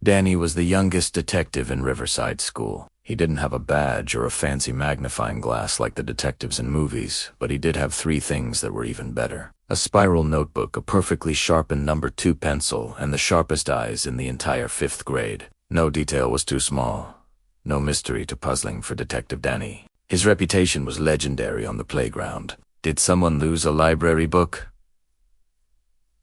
Danny was the youngest detective in Riverside School. He didn't have a badge or a fancy magnifying glass like the detectives in movies, but he did have three things that were even better. A spiral notebook, a perfectly sharpened number 2 pencil, and the sharpest eyes in the entire 5th grade. No detail was too small. No mystery too puzzling for Detective Danny. His reputation was legendary on the playground. Did someone lose a library book?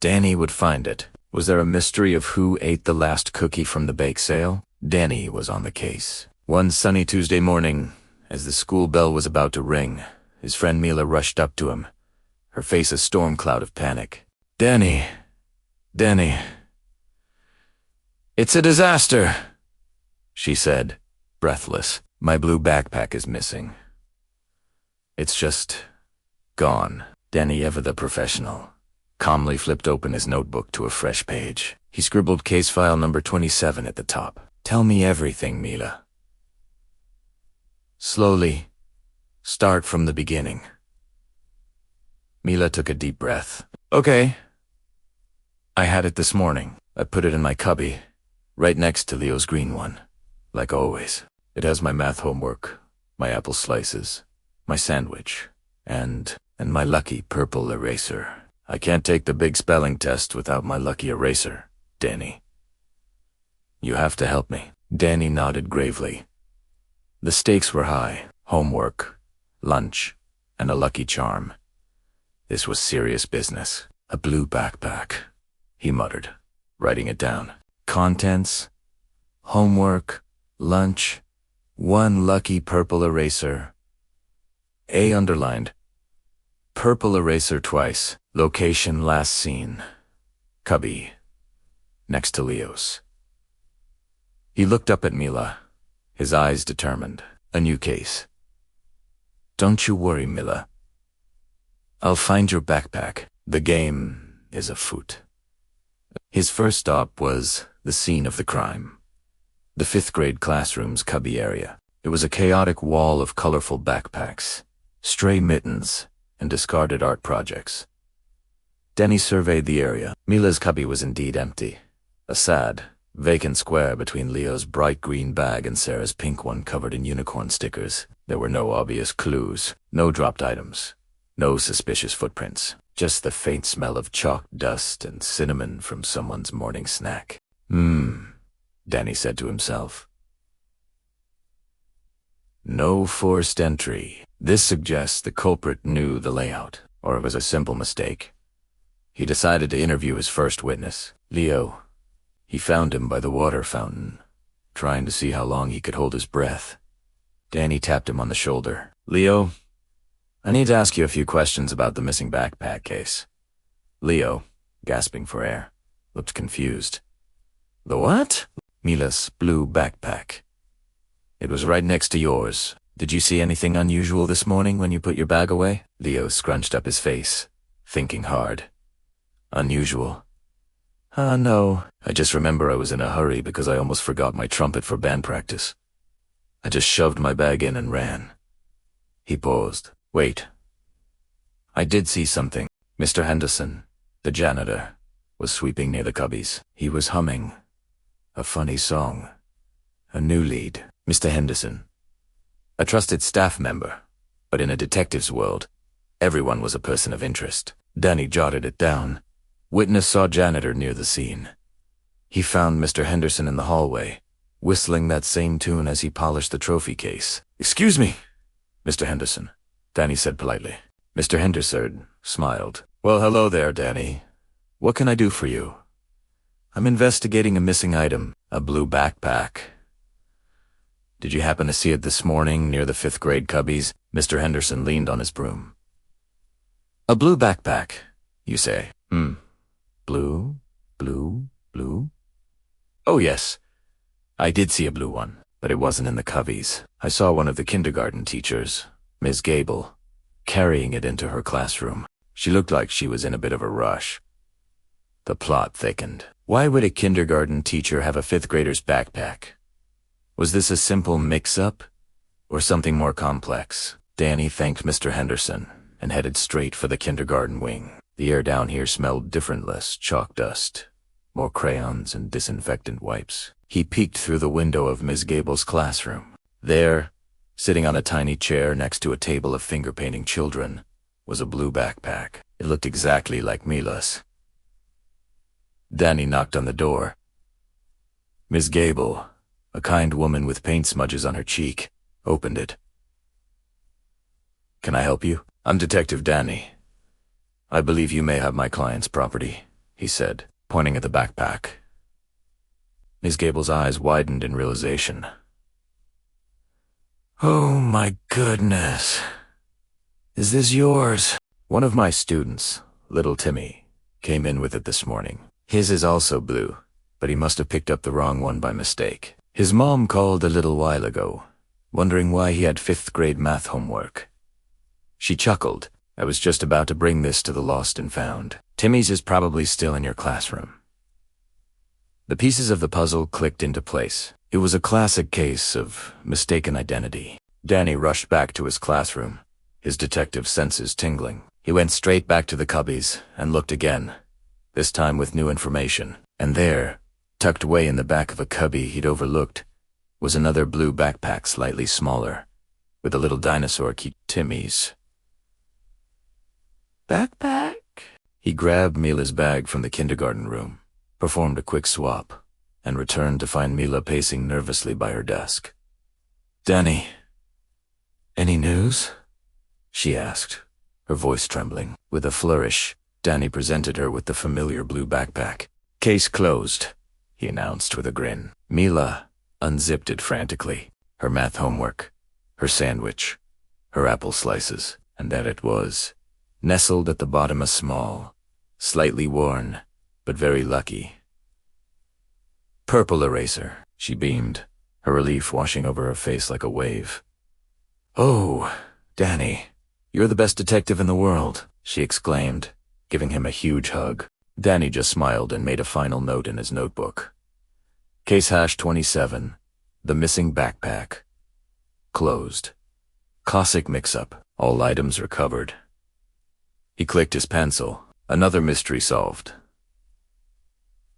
Danny would find it. Was there a mystery of who ate the last cookie from the bake sale? Danny was on the case. One sunny Tuesday morning, as the school bell was about to ring, his friend Mila rushed up to him, her face a storm cloud of panic. Danny. It's a disaster, she said, breathless. My blue backpack is missing. It's just gone. Danny, ever the professional, calmly flipped open his notebook to a fresh page. He scribbled case file number 27 at the top. Tell me everything, Mila. Slowly. Start from the beginning. Mila took a deep breath. Okay. I had it this morning. I put it in my cubby, right next to Leo's green one. Like always. It has my math homework, my apple slices, my sandwich, and my lucky purple eraser. I can't take the big spelling test without my lucky eraser, Danny. You have to help me. Danny nodded gravely. The stakes were high. Homework, lunch, and a lucky charm. This was serious business. A blue backpack, he muttered, writing it down. Contents, homework, lunch, one lucky purple eraser. A underlined. Purple eraser twice. Location last seen. Cubby. Next to Leo's. He looked up at Mila, his eyes determined. A new case. Don't you worry, Mila. I'll find your backpack. The game is afoot. His first stop was the scene of the crime. The 5th grade classroom's cubby area. It was a chaotic wall of colorful backpacks, stray mittens, and discarded art projects. Danny surveyed the area. Mila's cubby was indeed empty. A sad, vacant square between Leo's bright green bag and Sarah's pink one covered in unicorn stickers. There were no obvious clues, no dropped items, no suspicious footprints, just the faint smell of chalk dust and cinnamon from someone's morning snack. Danny said to himself. No forced entry. This suggests the culprit knew the layout, or it was a simple mistake. He decided to interview his first witness, Leo. He found him by the water fountain, trying to see how long he could hold his breath. Danny tapped him on the shoulder. Leo, I need to ask you a few questions about the missing backpack case. Leo, gasping for air, looked confused. The what? Mila's blue backpack. It was right next to yours. Did you see anything unusual this morning when you put your bag away? Leo scrunched up his face, thinking hard. Unusual? No. I just remember I was in a hurry because I almost forgot my trumpet for band practice. I just shoved my bag in and ran. He paused. Wait. I did see something. Mr. Henderson, the janitor, was sweeping near the cubbies. He was humming a funny song. A new lead. Mr. Henderson. A trusted staff member, but in a detective's world, everyone was a person of interest. Danny jotted it down. Witness saw janitor near the scene. He found Mr. Henderson in the hallway, whistling that same tune as he polished the trophy case. Excuse me, Mr. Henderson, Danny said politely. Mr. Henderson smiled. Well, hello there, Danny. What can I do for you? I'm investigating a missing item, a blue backpack. Did you happen to see it this morning near the 5th grade cubbies? Mr. Henderson leaned on his broom. A blue backpack, you say? Blue? Oh yes, I did see a blue one, but it wasn't in the cubbies. I saw one of the kindergarten teachers, Ms. Gable, carrying it into her classroom. She looked like she was in a bit of a rush. The plot thickened. Why would a kindergarten teacher have a 5th grader's backpack? Was this a simple mix-up, or something more complex? Danny thanked Mr. Henderson and headed straight for the kindergarten wing. The air down here smelled different, less chalk dust, more crayons and disinfectant wipes. He peeked through the window of Miss Gable's classroom. There, sitting on a tiny chair next to a table of finger-painting children, was a blue backpack. It looked exactly like Mila's. Danny knocked on the door. Miss Gable, a kind woman with paint smudges on her cheek, opened it. "Can I help you? I'm Detective Danny. I believe you may have my client's property," he said, pointing at the backpack. Miss Gable's eyes widened in realization. "Oh my goodness. Is this yours?" "One of my students, little Timmy, came in with it this morning. His is also blue, but he must have picked up the wrong one by mistake. His mom called a little while ago, wondering why he had 5th grade math homework. She chuckled. I was just about to bring this to the lost and found. Timmy's is probably still in your classroom." The pieces of the puzzle clicked into place. It was a classic case of mistaken identity. Danny rushed back to his classroom, his detective senses tingling. He went straight back to the cubbies and looked again, this time with new information. And there, tucked away in the back of a cubby he'd overlooked, was another blue backpack slightly smaller, with a little dinosaur key. "Timmy's backpack?" He grabbed Mila's bag from the kindergarten room, performed a quick swap, and returned to find Mila pacing nervously by her desk. "Danny, any news?" she asked, her voice trembling. With a flourish, Danny presented her with the familiar blue backpack. "Case closed," he announced with a grin. Mila unzipped it frantically. Her math homework, her sandwich, her apple slices, and there it was, nestled at the bottom a small, slightly worn, but very lucky purple eraser. She beamed, her relief washing over her face like a wave. "Oh, Danny, you're the best detective in the world," she exclaimed, giving him a huge hug. Danny just smiled and made a final note in his notebook. Case #27, the missing backpack. Closed. Classic mix-up. All items recovered. He clicked his pencil. Another mystery solved.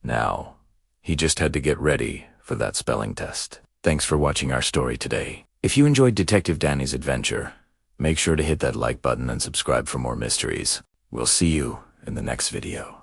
Now, he just had to get ready for that spelling test. Thanks for watching our story today. If you enjoyed Detective Danny's adventure, make sure to hit that like button and subscribe for more mysteries. We'll see you in the next video.